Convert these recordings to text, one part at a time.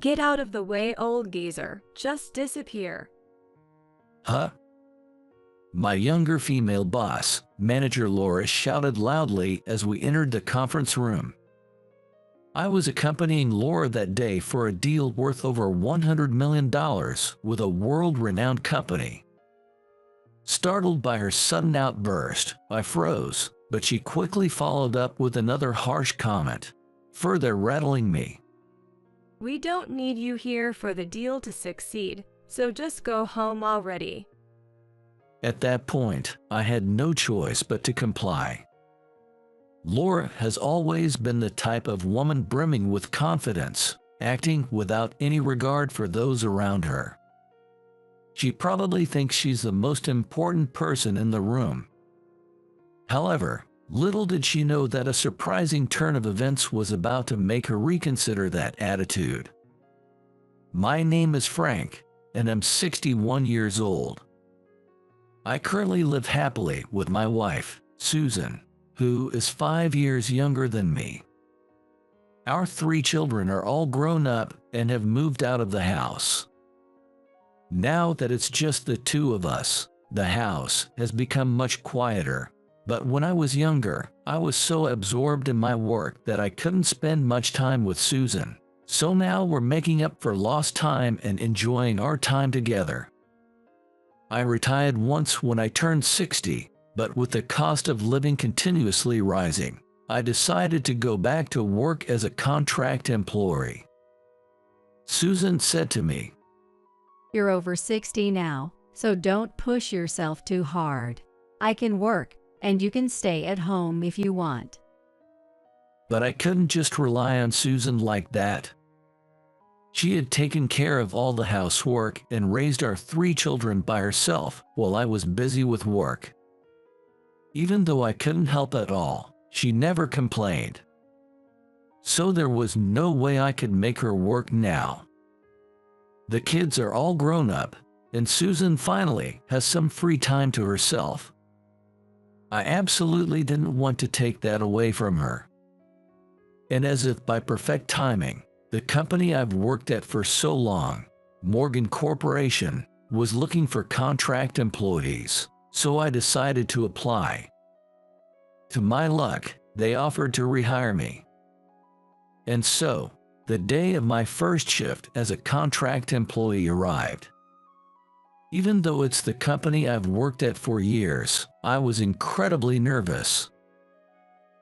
Get out of the way, old geezer. Just disappear. Huh? My younger female boss, Manager Laura, shouted loudly as we entered the conference room. I was accompanying Laura that day for a deal worth over $100 million with a world-renowned company. Startled by her sudden outburst, I froze, but she quickly followed up with another harsh comment, further rattling me. We don't need you here for the deal to succeed, so just go home already. At that point, I had no choice but to comply. Laura has always been the type of woman brimming with confidence, acting without any regard for those around her. She probably thinks she's the most important person in the room. However, little did she know that a surprising turn of events was about to make her reconsider that attitude. My name is Frank, and I'm 61 years old. I currently live happily with my wife, Susan, who is 5 years younger than me. Our 3 children are all grown up and have moved out of the house. Now that it's just the 2 of us, the house has become much quieter. But when I was younger, I was so absorbed in my work that I couldn't spend much time with Susan. So now we're making up for lost time and enjoying our time together. I retired once when I turned 60, but with the cost of living continuously rising, I decided to go back to work as a contract employee. Susan said to me, "You're over 60 now, so don't push yourself too hard. I can work, and you can stay at home if you want." But I couldn't just rely on Susan like that. She had taken care of all the housework and raised our 3 children by herself while I was busy with work. Even though I couldn't help at all, she never complained. So there was no way I could make her work now. The kids are all grown up, and Susan finally has some free time to herself. I absolutely didn't want to take that away from her. And as if by perfect timing, the company I've worked at for so long, Morgan Corporation, was looking for contract employees, so I decided to apply. To my luck, they offered to rehire me. And so, the day of my first shift as a contract employee arrived. Even though it's the company I've worked at for years, I was incredibly nervous.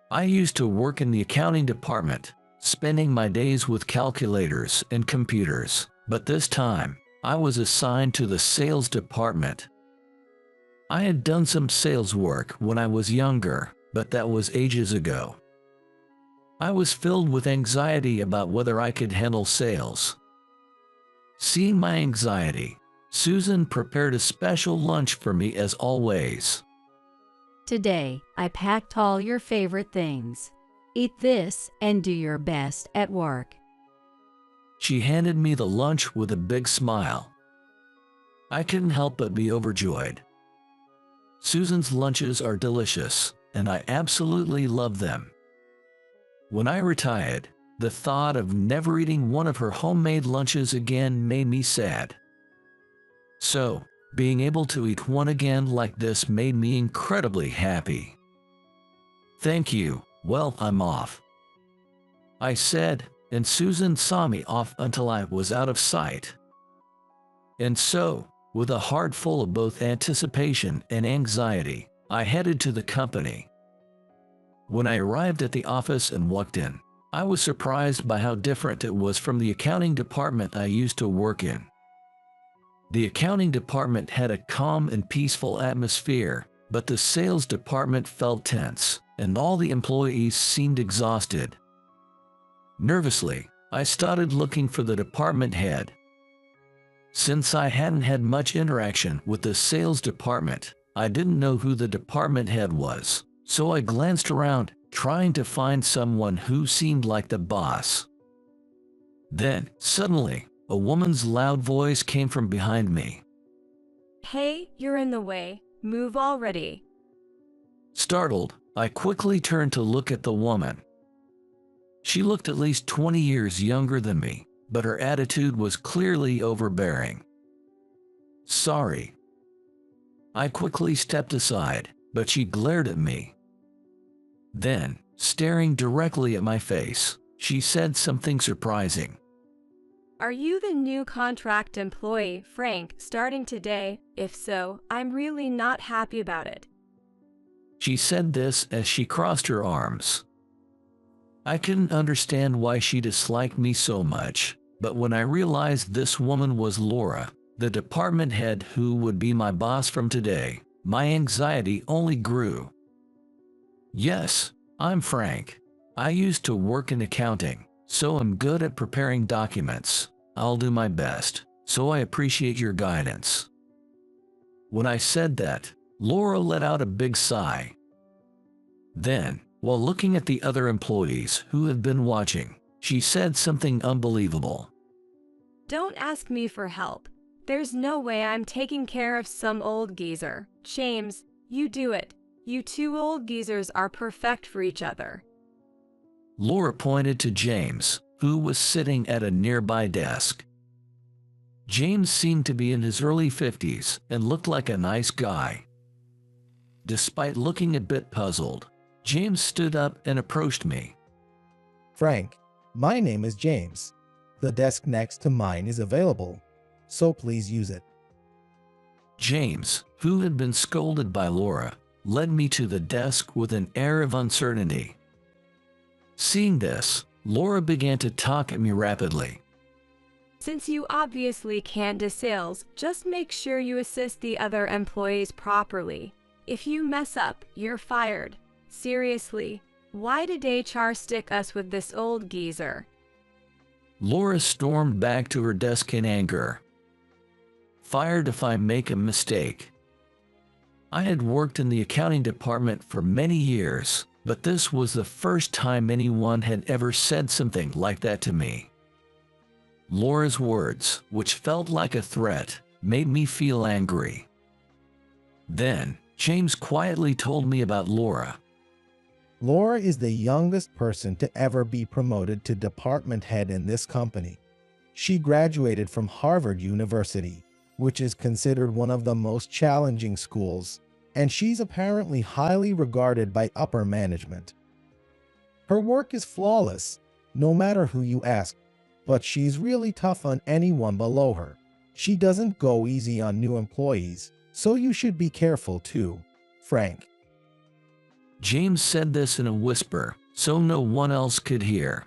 I used to work in the accounting department, spending my days with calculators and computers, but this time, I was assigned to the sales department. I had done some sales work when I was younger, but that was ages ago. I was filled with anxiety about whether I could handle sales. Seeing my anxiety, Susan prepared a special lunch for me as always. "Today, I packed all your favorite things. Eat this and do your best at work." She handed me the lunch with a big smile. I couldn't help but be overjoyed. Susan's lunches are delicious, and I absolutely love them. When I retired, the thought of never eating one of her homemade lunches again made me sad. So, being able to eat one again like this made me incredibly happy. "Thank you. Well, I'm off," I said, and Susan saw me off until I was out of sight. And so, with a heart full of both anticipation and anxiety, I headed to the company. When I arrived at the office and walked in, I was surprised by how different it was from the accounting department I used to work in. The accounting department had a calm and peaceful atmosphere, but the sales department felt tense, and all the employees seemed exhausted. Nervously, I started looking for the department head. Since I hadn't had much interaction with the sales department, I didn't know who the department head was, so I glanced around, trying to find someone who seemed like the boss. Then, suddenly, a woman's loud voice came from behind me. "Hey, you're in the way. Move already." Startled, I quickly turned to look at the woman. She looked at least 20 years younger than me, but her attitude was clearly overbearing. "Sorry." I quickly stepped aside, but she glared at me. Then, staring directly at my face, she said something surprising. Are you the new contract employee, Frank, starting today? If so, I'm really not happy about it. She said this as she crossed her arms. I couldn't understand why she disliked me so much, but when I realized this woman was Laura, the department head who would be my boss from today, my anxiety only grew. "Yes, I'm Frank. I used to work in accounting, so I'm good at preparing documents. I'll do my best, so I appreciate your guidance." When I said that, Laura let out a big sigh. Then, while looking at the other employees who had been watching, she said something unbelievable. Don't ask me for help. There's no way I'm taking care of some old geezer. James, you do it. You two old geezers are perfect for each other. Laura pointed to James, who was sitting at a nearby desk. James seemed to be in his early 50s and looked like a nice guy. Despite looking a bit puzzled, James stood up and approached me. "Frank, my name is James. The desk next to mine is available, so please use it." James, who had been scolded by Laura, led me to the desk with an air of uncertainty. Seeing this, Laura began to talk at me rapidly. Since you obviously can't do sales, just make sure you assist the other employees properly. If you mess up, you're fired. Seriously, why did HR stick us with this old geezer? Laura stormed back to her desk in anger. "Fired if I make a mistake." I had worked in the accounting department for many years, but this was the first time anyone had ever said something like that to me. Laura's words, which felt like a threat, made me feel angry. Then, James quietly told me about Laura. Laura is the youngest person to ever be promoted to department head in this company. She graduated from Harvard University, which is considered one of the most challenging schools, and she's apparently highly regarded by upper management. Her work is flawless, no matter who you ask, but she's really tough on anyone below her. She doesn't go easy on new employees, so you should be careful too, Frank. James said this in a whisper, so no one else could hear.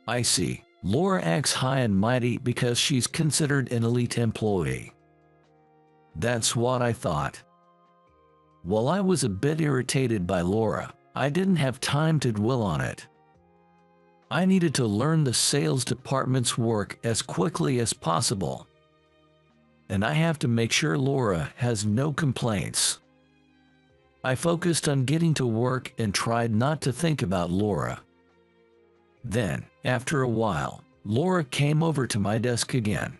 I see. Laura acts high and mighty because she's considered an elite employee. That's what I thought. While I was a bit irritated by Laura, I didn't have time to dwell on it. I needed to learn the sales department's work as quickly as possible. And I have to make sure Laura has no complaints. I focused on getting to work and tried not to think about Laura. Then, after a while, Laura came over to my desk again.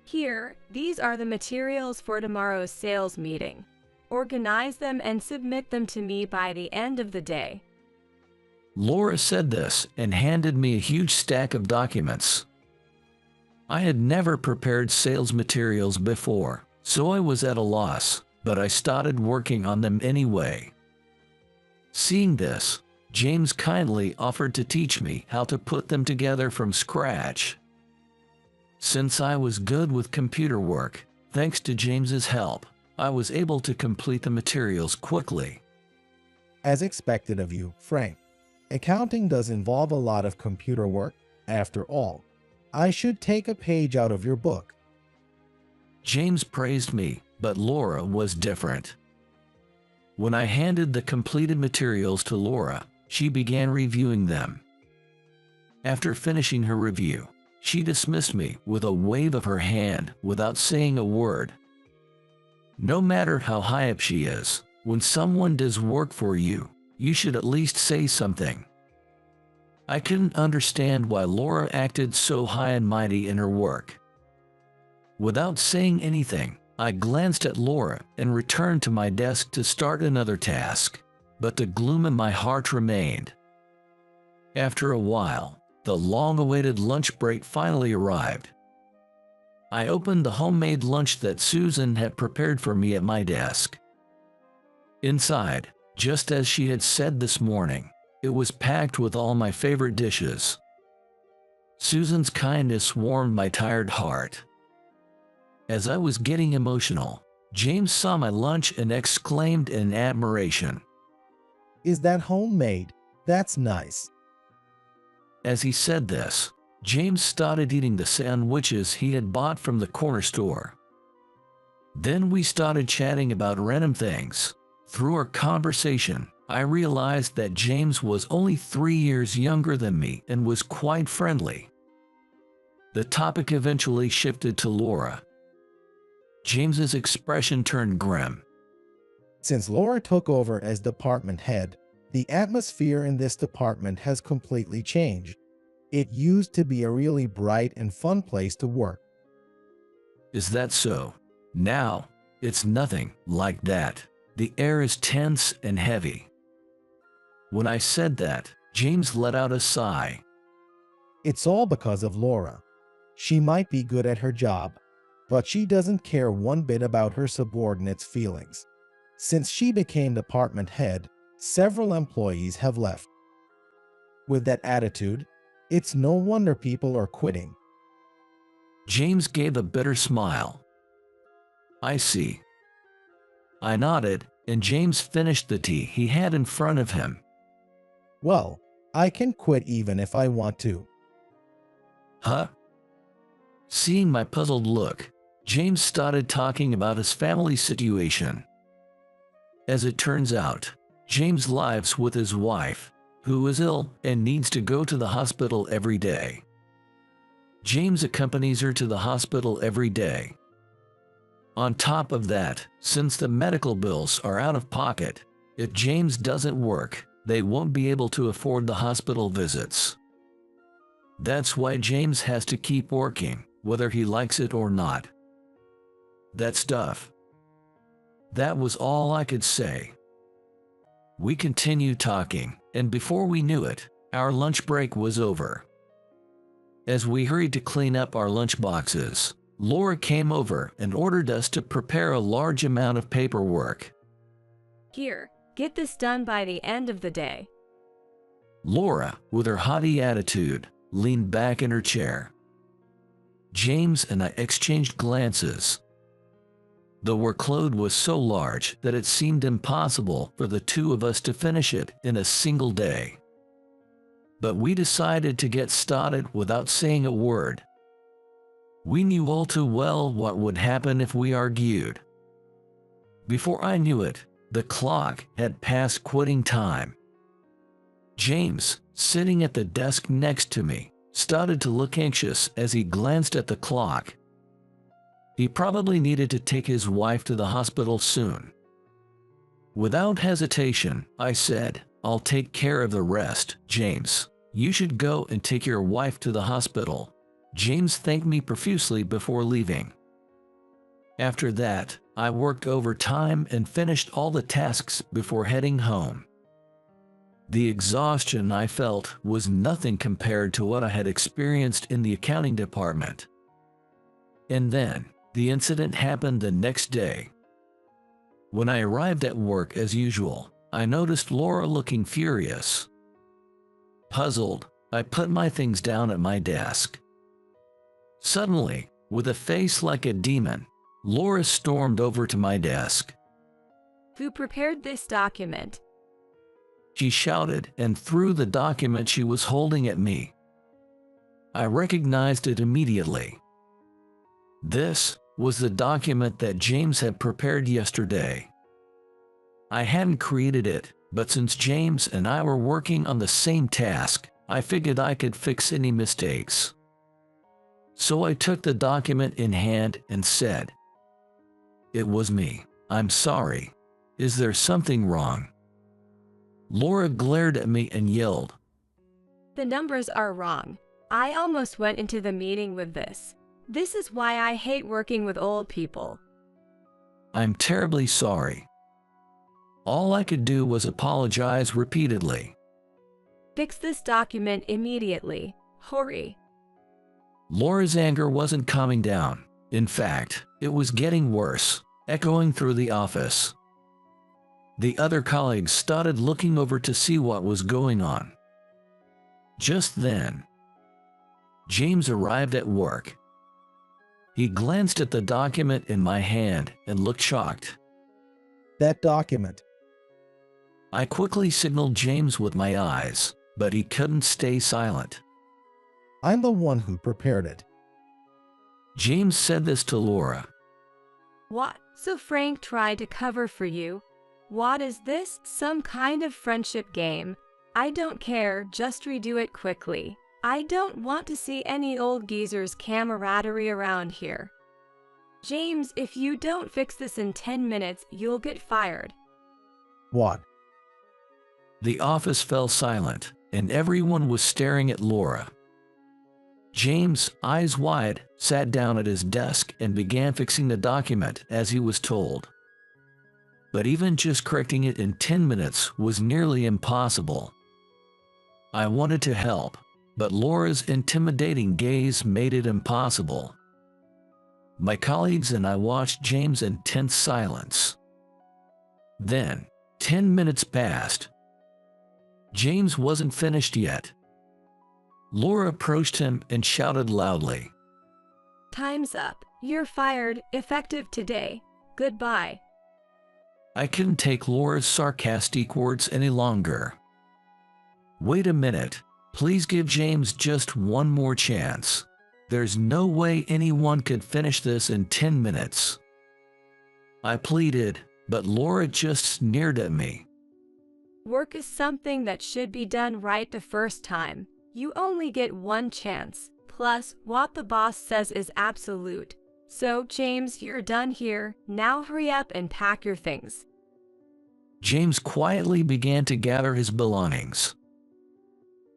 Here, these are the materials for tomorrow's sales meeting. Organize them and submit them to me by the end of the day. Laura said this and handed me a huge stack of documents. I had never prepared sales materials before, so I was at a loss, but I started working on them anyway. Seeing this, James kindly offered to teach me how to put them together from scratch. Since I was good with computer work, thanks to James's help, I was able to complete the materials quickly. As expected of you, Frank, accounting does involve a lot of computer work, after all. I should take a page out of your book. James praised me, but Laura was different. When I handed the completed materials to Laura, she began reviewing them. After finishing her review, she dismissed me with a wave of her hand without saying a word. No matter how high up she is, when someone does work for you, you should at least say something. I couldn't understand why Laura acted so high and mighty in her work. Without saying anything, I glanced at Laura and returned to my desk to start another task, but the gloom in my heart remained. After a while, the long-awaited lunch break finally arrived. I opened the homemade lunch that Susan had prepared for me at my desk. Inside, just as she had said this morning, it was packed with all my favorite dishes. Susan's kindness warmed my tired heart. As I was getting emotional, James saw my lunch and exclaimed in admiration, "Is that homemade? That's nice." As he said this, James started eating the sandwiches he had bought from the corner store. Then we started chatting about random things. Through our conversation, I realized that James was only 3 years younger than me and was quite friendly. The topic eventually shifted to Laura. James's expression turned grim. Since Laura took over as department head, the atmosphere in this department has completely changed. It used to be a really bright and fun place to work. Is that so? Now, it's nothing like that. The air is tense and heavy. When I said that, James let out a sigh. It's all because of Laura. She might be good at her job, but she doesn't care one bit about her subordinates' feelings. Since she became department head, several employees have left. With that attitude, it's no wonder people are quitting. James gave a bitter smile. I see. I nodded, and James finished the tea he had in front of him. Well, I can quit even if I want to. Huh? Seeing my puzzled look, James started talking about his family situation. As it turns out, James lives with his wife, who is ill and needs to go to the hospital every day. James accompanies her to the hospital every day. On top of that, since the medical bills are out of pocket, if James doesn't work, they won't be able to afford the hospital visits. That's why James has to keep working, whether he likes it or not. That stuff. That was all I could say. We continued talking, and before we knew it, our lunch break was over. As we hurried to clean up our lunch boxes, Laura came over and ordered us to prepare a large amount of paperwork. Here, get this done by the end of the day. Laura, with her haughty attitude, leaned back in her chair. James and I exchanged glances. The workload was so large that it seemed impossible for the two of us to finish it in a single day. But we decided to get started without saying a word. We knew all too well what would happen if we argued. Before I knew it, the clock had passed quitting time. James, sitting at the desk next to me, started to look anxious as he glanced at the clock. He probably needed to take his wife to the hospital soon. Without hesitation, I said, "I'll take care of the rest, James. You should go and take your wife to the hospital." James thanked me profusely before leaving. After that, I worked overtime and finished all the tasks before heading home. The exhaustion I felt was nothing compared to what I had experienced in the accounting department. And then, the incident happened the next day. When I arrived at work as usual, I noticed Laura looking furious. Puzzled, I put my things down at my desk. Suddenly, with a face like a demon, Laura stormed over to my desk. Who prepared this document? She shouted and threw the document she was holding at me. I recognized it immediately. This was the document that James had prepared yesterday. I hadn't created it, but since James and I were working on the same task, I figured I could fix any mistakes. So I took the document in hand and said, "It was me. I'm sorry. Is there something wrong?" Laura glared at me and yelled, The numbers are wrong. I almost went into the meeting with this. This is why I hate working with old people. "I'm terribly sorry." All I could do was apologize repeatedly. Fix this document immediately. Hurry. Laura's anger wasn't calming down. In fact, it was getting worse, echoing through the office. The other colleagues started looking over to see what was going on. Just then, James arrived at work. He glanced at the document in my hand and looked shocked. That document. I quickly signaled James with my eyes, but he couldn't stay silent. I'm the one who prepared it. James said this to Laura. What? So Frank tried to cover for you? What is this? Some kind of friendship game? I don't care, just redo it quickly. I don't want to see any old geezer's camaraderie around here. James, if you don't fix this in 10 minutes, you'll get fired. What? The office fell silent, and everyone was staring at Laura. James, eyes wide, sat down at his desk and began fixing the document as he was told. But even just correcting it in 10 minutes was nearly impossible. I wanted to help, but Laura's intimidating gaze made it impossible. My colleagues and I watched James in tense silence. Then, 10 minutes passed. James wasn't finished yet. Laura approached him and shouted loudly. Time's up. You're fired, effective today. Goodbye. I couldn't take Laura's sarcastic words any longer. Wait a minute. Please give James just one more chance. There's no way anyone could finish this in 10 minutes. I pleaded, but Laura just sneered at me. Work is something that should be done right the first time. You only get one chance. Plus, what the boss says is absolute. So, James, you're done here. Now hurry up and pack your things. James quietly began to gather his belongings.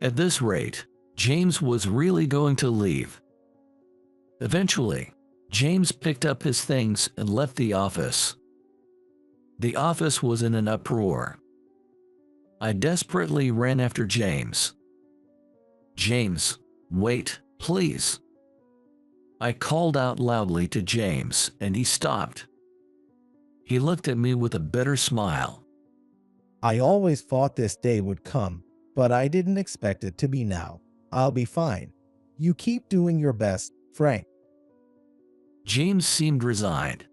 At this rate, James was really going to leave. Eventually, James picked up his things and left the office. The office was in an uproar. I desperately ran after James. James, wait, please. I called out loudly to James, and he stopped. He looked at me with a bitter smile. I always thought this day would come, but I didn't expect it to be now. I'll be fine. You keep doing your best, Frank. James seemed resigned.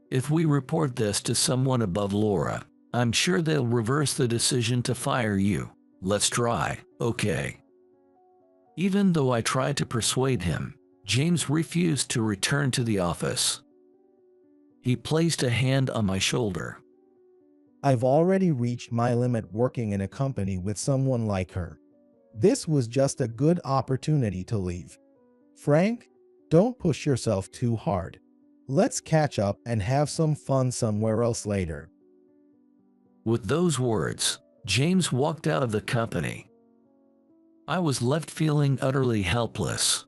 If we report this to someone above Laura, I'm sure they'll reverse the decision to fire you. Let's try, okay? Even though I tried to persuade him, James refused to return to the office. He placed a hand on my shoulder. I've already reached my limit working in a company with someone like her. This was just a good opportunity to leave. Frank, don't push yourself too hard. Let's catch up and have some fun somewhere else later. With those words, James walked out of the company. I was left feeling utterly helpless.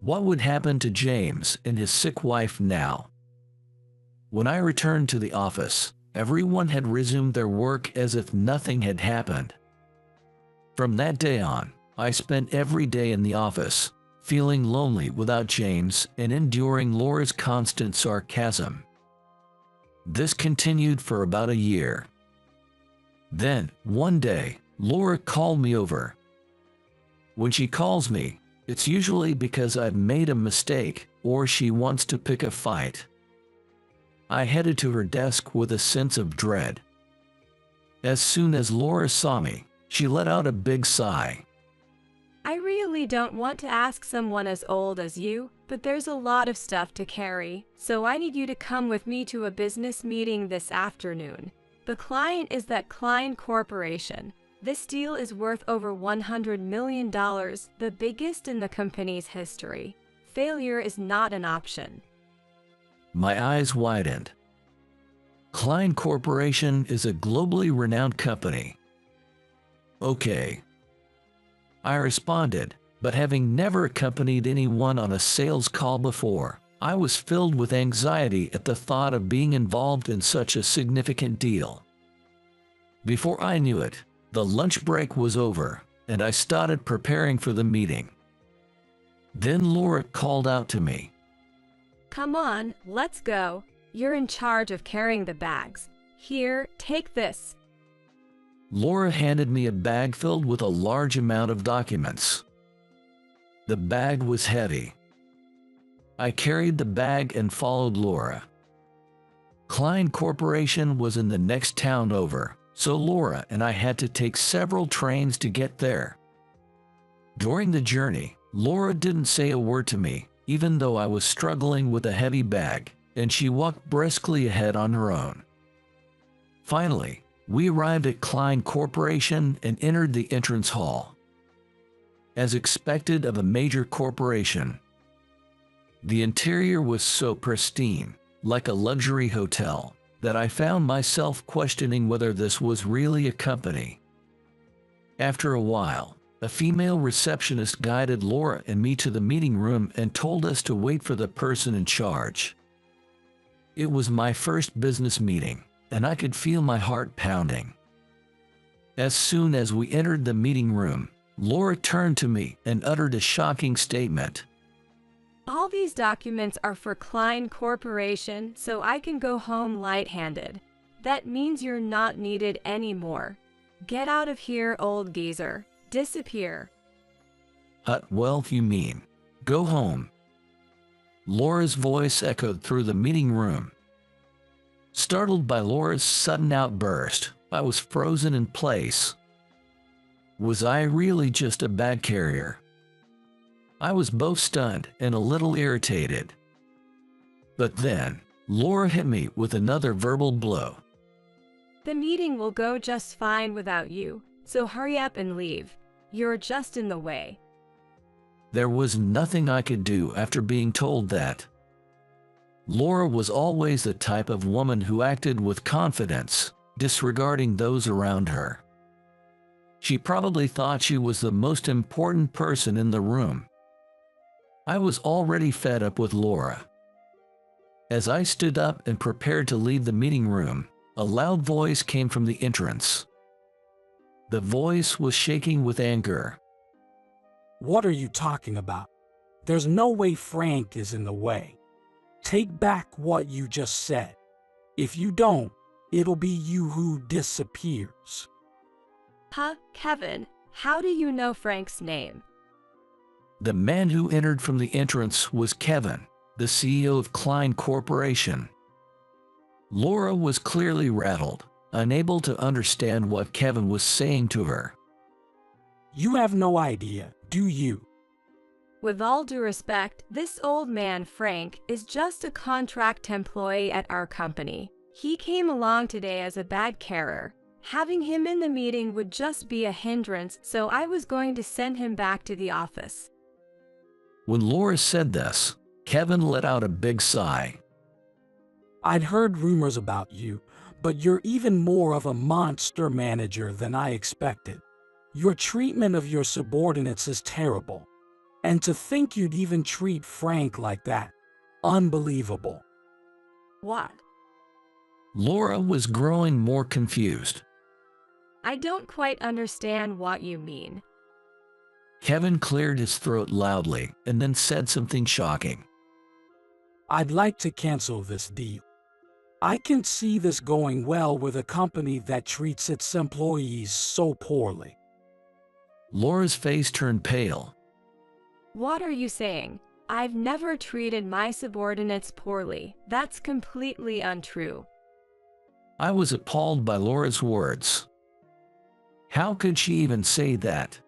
What would happen to James and his sick wife now? When I returned to the office, everyone had resumed their work as if nothing had happened. From that day on, I spent every day in the office, feeling lonely without James and enduring Laura's constant sarcasm. This continued for about a year. Then, one day, Laura called me over. When she calls me, it's usually because I've made a mistake or she wants to pick a fight. I headed to her desk with a sense of dread. As soon as Laura saw me, she let out a big sigh. I really don't want to ask someone as old as you, but there's a lot of stuff to carry, so I need you to come with me to a business meeting this afternoon. The client is that Klein Corporation. This deal is worth over $100 million, the biggest in the company's history. Failure is not an option. My eyes widened. Klein Corporation is a globally renowned company. Okay. I responded, but having never accompanied anyone on a sales call before, I was filled with anxiety at the thought of being involved in such a significant deal. Before I knew it, the lunch break was over, and I started preparing for the meeting. Then Laura called out to me. Come on, let's go. You're in charge of carrying the bags. Here, take this. Laura handed me a bag filled with a large amount of documents. The bag was heavy. I carried the bag and followed Laura. Klein Corporation was in the next town over, so Laura and I had to take several trains to get there. During the journey, Laura didn't say a word to me, even though I was struggling with a heavy bag, and she walked briskly ahead on her own. Finally, we arrived at Klein Corporation and entered the entrance hall. As expected of a major corporation, the interior was so pristine, like a luxury hotel, that I found myself questioning whether this was really a company. After a while, a female receptionist guided Laura and me to the meeting room and told us to wait for the person in charge. It was my first business meeting, and I could feel my heart pounding. As soon as we entered the meeting room, Laura turned to me and uttered a shocking statement. All these documents are for Klein Corporation, so I can go home light-handed. That means you're not needed anymore. Get out of here, old geezer. Disappear. Well, you mean, go home. Laura's voice echoed through the meeting room. Startled by Laura's sudden outburst, I was frozen in place. Was I really just a bag carrier? I was both stunned and a little irritated. But then, Laura hit me with another verbal blow. The meeting will go just fine without you, so hurry up and leave. You're just in the way. There was nothing I could do after being told that. Laura was always the type of woman who acted with confidence, disregarding those around her. She probably thought she was the most important person in the room. I was already fed up with Laura. As I stood up and prepared to leave the meeting room, a loud voice came from the entrance. The voice was shaking with anger. What are you talking about? There's no way Frank is in the way. Take back what you just said. If you don't, it'll be you who disappears. Kevin, how do you know Frank's name? The man who entered from the entrance was Kevin, the CEO of Klein Corporation. Laura was clearly rattled, unable to understand what Kevin was saying to her. You have no idea, do you? With all due respect, this old man, Frank, is just a contract employee at our company. He came along today as a bag carrier. Having him in the meeting would just be a hindrance, so I was going to send him back to the office. When Laura said this, Kevin let out a big sigh. I'd heard rumors about you, but you're even more of a monster manager than I expected. Your treatment of your subordinates is terrible. And to think you'd even treat Frank like that. Unbelievable. What? Laura was growing more confused. I don't quite understand what you mean. Kevin cleared his throat loudly and then said something shocking. I'd like to cancel this deal. I can see this going well with a company that treats its employees so poorly. Laura's face turned pale. What are you saying? I've never treated my subordinates poorly. That's completely untrue. I was appalled by Laura's words. How could she even say that?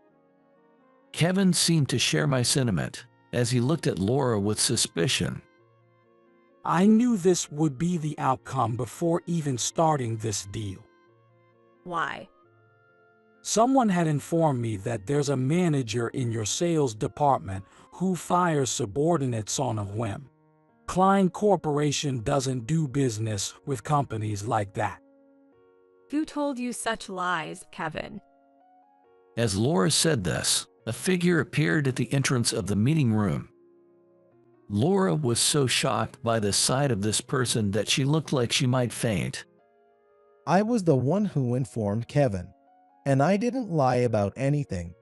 Kevin seemed to share my sentiment, as he looked at Laura with suspicion. I knew this would be the outcome before even starting this deal. Why? Someone had informed me that there's a manager in your sales department who fires subordinates on a whim. Klein Corporation doesn't do business with companies like that. Who told you such lies, Kevin? As Laura said this, a figure appeared at the entrance of the meeting room. Laura was so shocked by the sight of this person that she looked like she might faint. I was the one who informed Kevin, and I didn't lie about anything.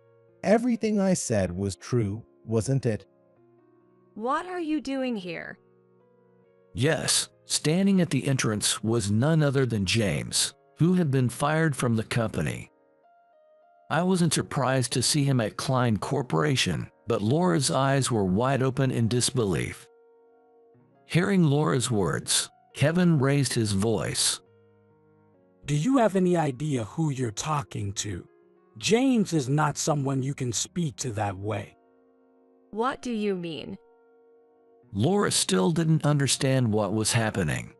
Everything I said was true, wasn't it? What are you doing here? Yes, standing at the entrance was none other than James, who had been fired from the company. I wasn't surprised to see him at Klein Corporation, but Laura's eyes were wide open in disbelief. Hearing Laura's words, Kevin raised his voice. Do you have any idea who you're talking to? James is not someone you can speak to that way. What do you mean? Laura still didn't understand what was happening.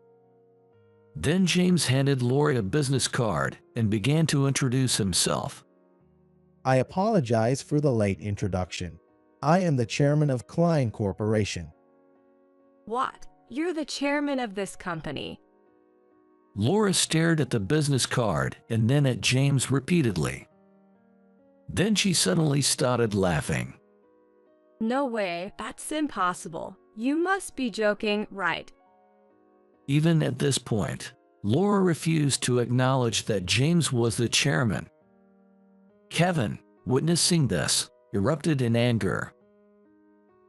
Then James handed Laura a business card and began to introduce himself. I apologize for the late introduction. I am the chairman of Klein Corporation. What? You're the chairman of this company. Laura stared at the business card and then at James repeatedly. Then she suddenly started laughing. No way, that's impossible. You must be joking, right? Even at this point, Laura refused to acknowledge that James was the chairman. Kevin, witnessing this, erupted in anger.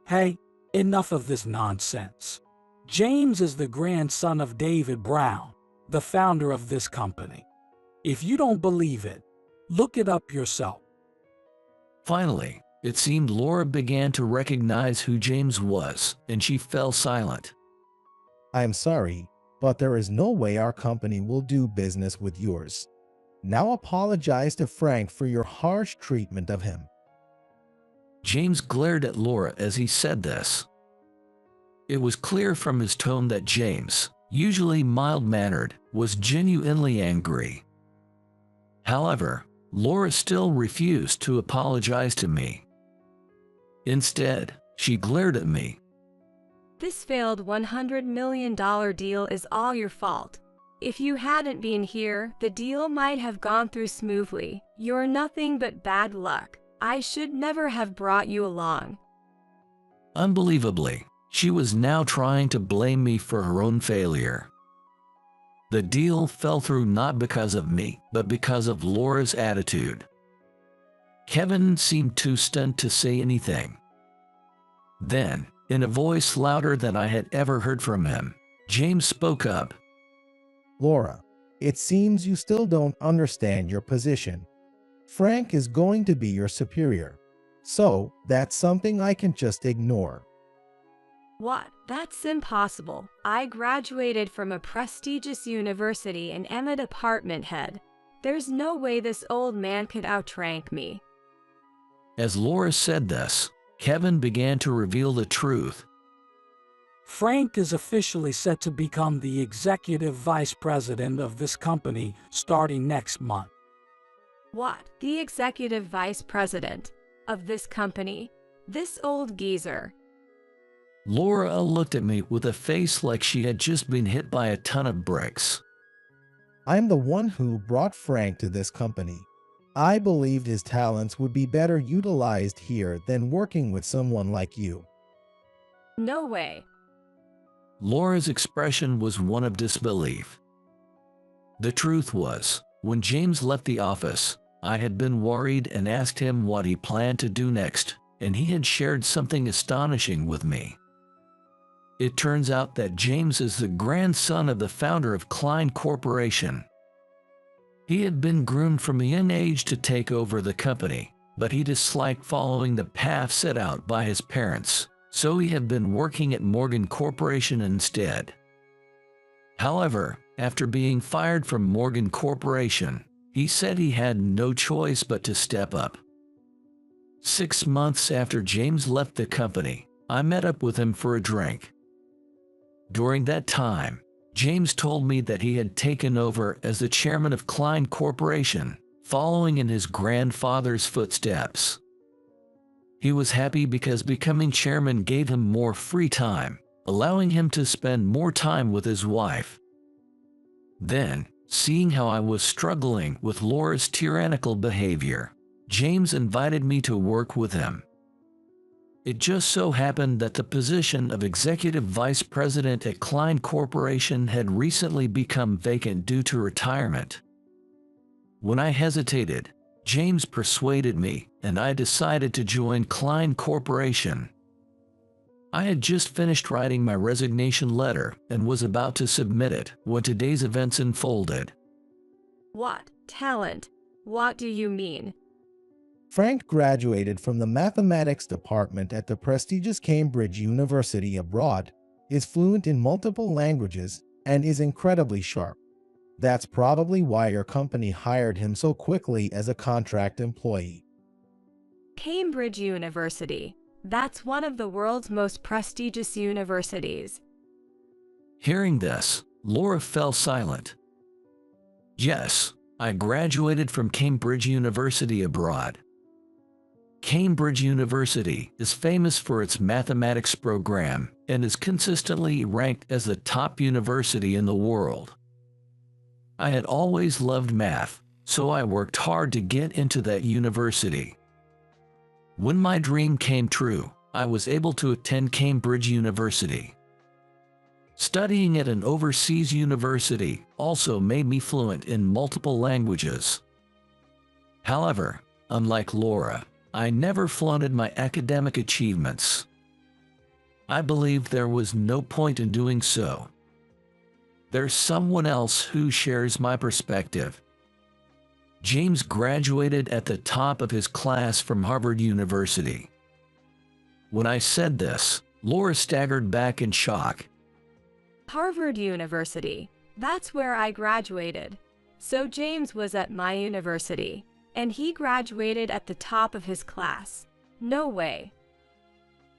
Hey, enough of this nonsense. James is the grandson of David Brown, the founder of this company. If you don't believe it, look it up yourself. Finally, it seemed Laura began to recognize who James was, and she fell silent. I am sorry, but there is no way our company will do business with yours. Now apologize to Frank for your harsh treatment of him. James glared at Laura as he said this. It was clear from his tone that James, usually mild-mannered, was genuinely angry. However, Laura still refused to apologize to me. Instead, she glared at me. This failed $100 million deal is all your fault. If you hadn't been here, the deal might have gone through smoothly. You're nothing but bad luck. I should never have brought you along. Unbelievably, she was now trying to blame me for her own failure. The deal fell through not because of me, but because of Laura's attitude. Kevin seemed too stunned to say anything. Then, in a voice louder than I had ever heard from him, James spoke up. Laura, it seems you still don't understand your position. Frank is going to be your superior. So, that's something I can just ignore. What? That's impossible. I graduated from a prestigious university and am a department head. There's no way this old man could outrank me. As Laura said this, Kevin began to reveal the truth. Frank is officially set to become the executive vice president of this company starting next month. What? The executive vice president of this company? This old geezer. Laura looked at me with a face like she had just been hit by a ton of bricks. I'm the one who brought Frank to this company. I believed his talents would be better utilized here than working with someone like you. No way. Laura's expression was one of disbelief. The truth was, when James left the office, I had been worried and asked him what he planned to do next, and he had shared something astonishing with me. It turns out that James is the grandson of the founder of Klein Corporation. He had been groomed from a young age to take over the company, but he disliked following the path set out by his parents, so he had been working at Morgan Corporation instead. However, after being fired from Morgan Corporation, he said he had no choice but to step up. 6 months after James left the company, I met up with him for a drink. During that time, James told me that he had taken over as the chairman of Klein Corporation, following in his grandfather's footsteps. He was happy because becoming chairman gave him more free time, allowing him to spend more time with his wife. Then, seeing how I was struggling with Laura's tyrannical behavior, James invited me to work with him. It just so happened that the position of executive vice president at Klein Corporation had recently become vacant due to retirement. When I hesitated, James persuaded me, and I decided to join Klein Corporation. I had just finished writing my resignation letter and was about to submit it when today's events unfolded. What talent? What do you mean? Frank graduated from the mathematics department at the prestigious Cambridge University abroad, is fluent in multiple languages, and is incredibly sharp. That's probably why your company hired him so quickly as a contract employee. Cambridge University. That's one of the world's most prestigious universities. Hearing this, Laura fell silent. Yes, I graduated from Cambridge University abroad. Cambridge University is famous for its mathematics program and is consistently ranked as the top university in the world. I had always loved math, so I worked hard to get into that university. When my dream came true, I was able to attend Cambridge University. Studying at an overseas university also made me fluent in multiple languages. However, unlike Laura, I never flaunted my academic achievements. I believed there was no point in doing so. There's someone else who shares my perspective. James graduated at the top of his class from Harvard University. When I said this, Laura staggered back in shock. Harvard University. That's where I graduated. So James was at my university, and he graduated at the top of his class. No way.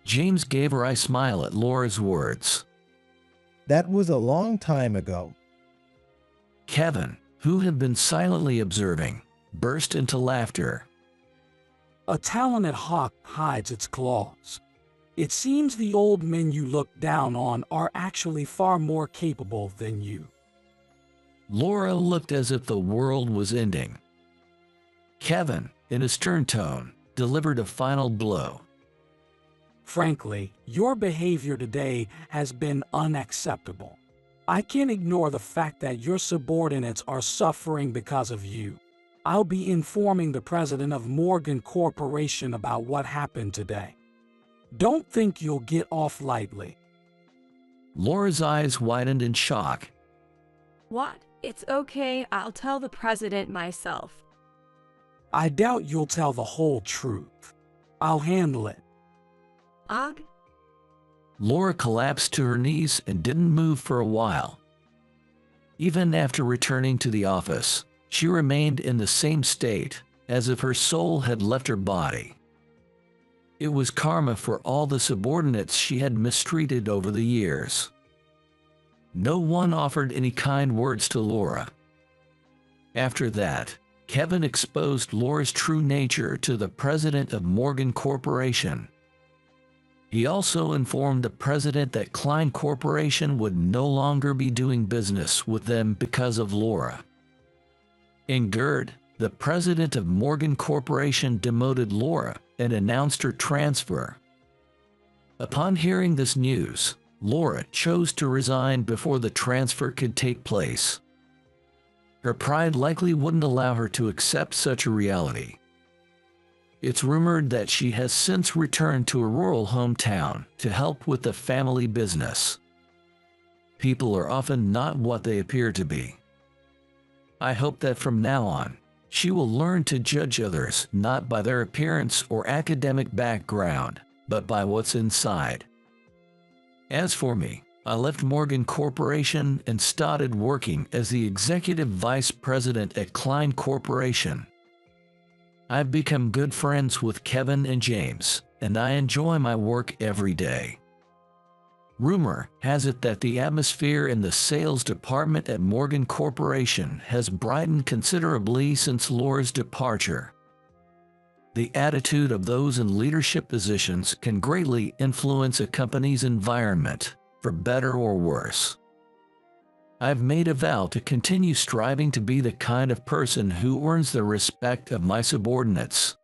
James gave her a smile at Laura's words. That was a long time ago. Kevin, who had been silently observing, burst into laughter. A talented hawk hides its claws. It seems the old men you look down on are actually far more capable than you. Laura looked as if the world was ending. Kevin, in a stern tone, delivered a final blow. Frankly, your behavior today has been unacceptable. I can't ignore the fact that your subordinates are suffering because of you. I'll be informing the president of Morgan Corporation about what happened today. Don't think you'll get off lightly. Laura's eyes widened in shock. What? It's okay, I'll tell the president myself. I doubt you'll tell the whole truth. I'll handle it. Ugh. Laura collapsed to her knees and didn't move for a while. Even after returning to the office, she remained in the same state, as if her soul had left her body. It was karma for all the subordinates she had mistreated over the years. No one offered any kind words to Laura. After that, Kevin exposed Laura's true nature to the president of Morgan Corporation. He also informed the president that Klein Corporation would no longer be doing business with them because of Laura. In Gerd, the president of Morgan Corporation demoted Laura and announced her transfer. Upon hearing this news, Laura chose to resign before the transfer could take place. Her pride likely wouldn't allow her to accept such a reality. It's rumored that she has since returned to a rural hometown to help with the family business. People are often not what they appear to be. I hope that from now on, she will learn to judge others not by their appearance or academic background, but by what's inside. As for me, I left Morgan Corporation and started working as the executive vice president at Klein Corporation. I've become good friends with Kevin and James, and I enjoy my work every day. Rumor has it that the atmosphere in the sales department at Morgan Corporation has brightened considerably since Laura's departure. The attitude of those in leadership positions can greatly influence a company's environment, for better or worse. I've made a vow to continue striving to be the kind of person who earns the respect of my subordinates,